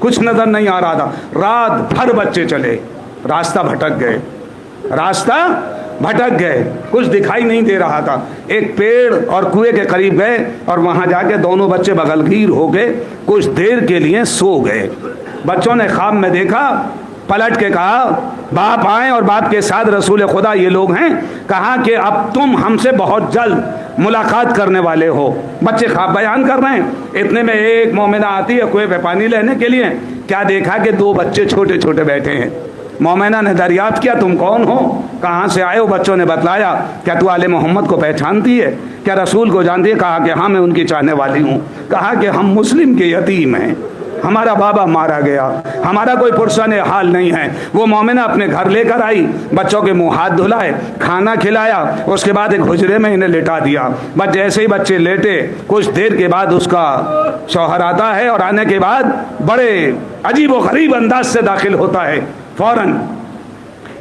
कुछ नजर नहीं आ रहा था। रात भर बच्चे चले, रास्ता भटक गए, रास्ता भटक गए, कुछ दिखाई नहीं दे रहा था। एक पेड़ और कुएं के करीब गए और वहां जाके दोनों बच्चे बगलगीर हो गए, कुछ देर के लिए सो गए। बच्चों ने ख्वाब में देखा, पलट के कहा, बाप आए और बाप के साथ रसूल खुदा ये लोग हैं। कहा कि अब तुम हमसे बहुत जल्द मुलाकात करने वाले हो। बच्चे ख्वाब बयान कर रहे हैं। इतने में एक मोमिना आती है कुएं पे पानी लेने के लिए। क्या देखा कि दो बच्चे छोटे छोटे बैठे हैं। मोमिना ने दरियाफ्त किया, तुम कौन हो, कहाँ से आए हो? बच्चों ने बतलाया, क्या तू आले मोहम्मद को पहचानती है, क्या रसूल को जानती है? कहा कि हाँ, मैं उनकी चाहने वाली हूँ। कहा कि हम मुस्लिम के यतीम हैं, हमारा बाबा मारा गया, हमारा कोई पुरसान हाल नहीं है। वो मोमिना अपने घर लेकर आई, बच्चों के मुंह हाथ धुलाए, खाना खिलाया, उसके बाद एक हुजरे में इन्हें लेटा दिया। बस जैसे ही बच्चे लेटे, कुछ देर के बाद उसका शौहर आता है और आने के बाद बड़े अजीब व गरीब अंदाज से दाखिल होता है। फौरन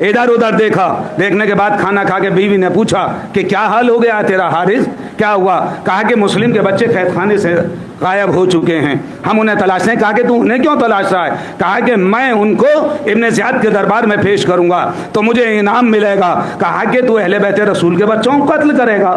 इधर उधर देखा, देखने के बाद खाना खा के बीवी ने पूछा कि क्या हाल हो गया तेरा हारिस, क्या हुआ? कहा कि मुस्लिम के बच्चे कैदखाने से गायब हो चुके हैं, हम उन्हें तलाश रहे हैं। कहा कि तू उन्हें क्यों तलाश रहा है? कहा कि मैं उनको इब्न ज़ियाद के दरबार में पेश करूंगा तो मुझे इनाम मिलेगा। कहा कि तू अहले बैत रसूल के बच्चों को कत्ल करेगा?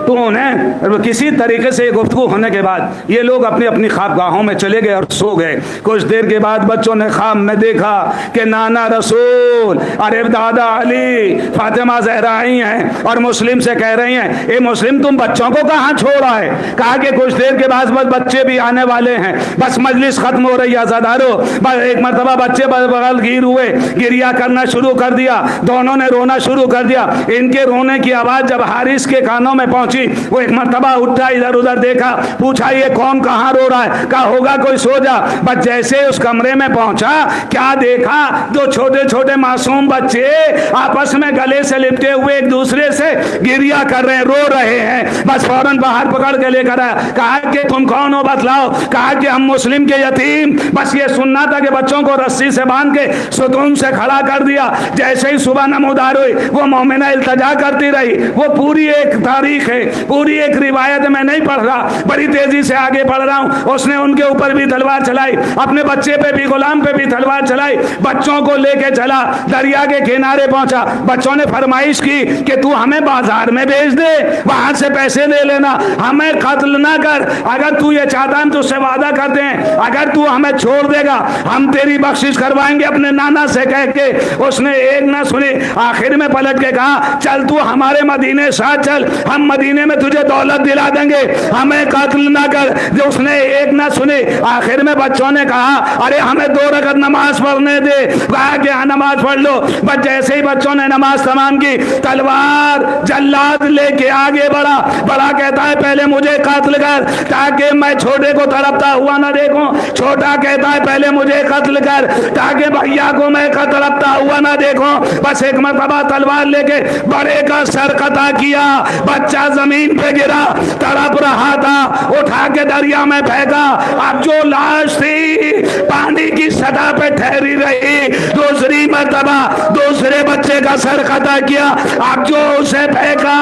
तो उन्हें किसी तरीके से गुफ्तगू होने के बाद ये लोग अपनी अपनी ख्वाबगाहों में चले गए और सो गए। कुछ देर के बाद बच्चों ने ख्वाब में देखा कि नाना रसूल, अरे दादा अली, फातिमा ज़हरा आई हैं और मुस्लिम से कह रही हैं, ए मुस्लिम तुम बच्चों को कहाँ छोड़ा है? कहा कि कुछ देर के बाद बस बच्चे भी आने वाले हैं, बस मजलिस खत्म हो रही है अज़ादारो। बस एक मरतबा बच्चे बगल गिर हुए, गिरिया करना शुरू कर दिया, दोनों ने रोना शुरू कर दिया। इनके रोने की आवाज़ जब हारिस के कानों में पहुंची, वो एक मरतबा उठा, इधर उधर देखा, पूछा ये कौन, कहाँ रो रहा है? कहा होगा कोई सो जा। बस जैसे उस कमरे में पहुंचा, क्या देखा, दो छोटे छोटे मासूम बच्चे आपस में गले से लिपटे हुए एक दूसरे से गिरिया कर रहे हैं, रो रहे हैं। बस फौरन बाहर पकड़ के लेकर आया। कहा कि तुम कौन हो, बतलाओ। कहा कि हम मुस्लिम के यतीम। बस ये सुनना था कि बच्चों को रस्सी से बांध के सुतून से खड़ा कर दिया। जैसे ही सुबह नमोदार हुई, वो मोमिना इल्तजा करती रही। वो पूरी एक तारीख है, पूरी एक रिवायत में नहीं पढ़ रहा, बड़ी तेजी से आगे पढ़ रहा हूं। उसने उनके ऊपर भी तलवार चलाई, अपने बच्चे पे भी, गुलाम पे भी तलवार चलाई। बच्चों को लेके चला, दरिया के किनारे पहुंचा। बच्चों ने फरमाइश की कि तू हमें बाजार में भेज दे, वहां से पैसे दे लेना, हमें कत्ल ना कर। अगर तू ये चाहता है, तुझसे वादा करते हैं, अगर तू हमें छोड़ देगा हम तेरी बख्शिश करवाएंगे अपने नाना से कह के। उसने एक ना सुनी, आखिर में पलट के कहा, चल तू हमारे मदीने साथ चल, हम मदीने में तुझे दौलत दिला देंगे, हमें कत्ल ना कर। जो उसने एक ना सुनी, आखिर में बच्चों ने कहा, अरे हमें 2 रकअत नमाज पढ़ने दे। कहा कि हाँ नमाज पढ़ लो। बस जैसे ही बच्चों ने नमाज तमाम की, तलवार जल्लाद लेके आगे बढ़ा। बड़ा कहता है पहले मुझे कत्ल कर ताकि मैं छोटे को तड़पता हुआ ना देखूं। छोटा कहता है पहले मुझे कत्ल कर ताकि भैया को मैं तड़पता हुआ ना देखूं। बस एक मरतबा तलवार लेके बड़े का सर कता किया, बच्चा जमीन पे गिरा, तड़प रहा था, उठा के दरिया में फेंका। अब जो लाश थी पानी की सतह पे ठहरी रही, दूसरी मरतबा दूसरे बच्चे का सर कता किया। अब जो उसे फेंका,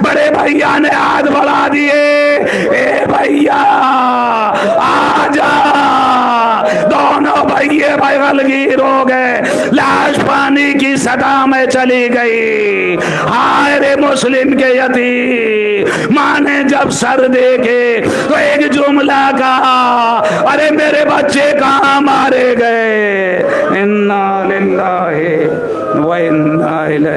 बड़े भैया ने हाथ बढ़ा दिए, ए भैया आजा। दोनों भैये बगलगीर हो गए, लाश पानी की सतह में चली गई। हाय रे मुस्लिम के यतीम। माँ ने जब सर देखे तो एक जुमला कहा, अरे मेरे बच्चे कहाँ मारे गए? इन्ना लिल्लाहि व इन्ना इलैहि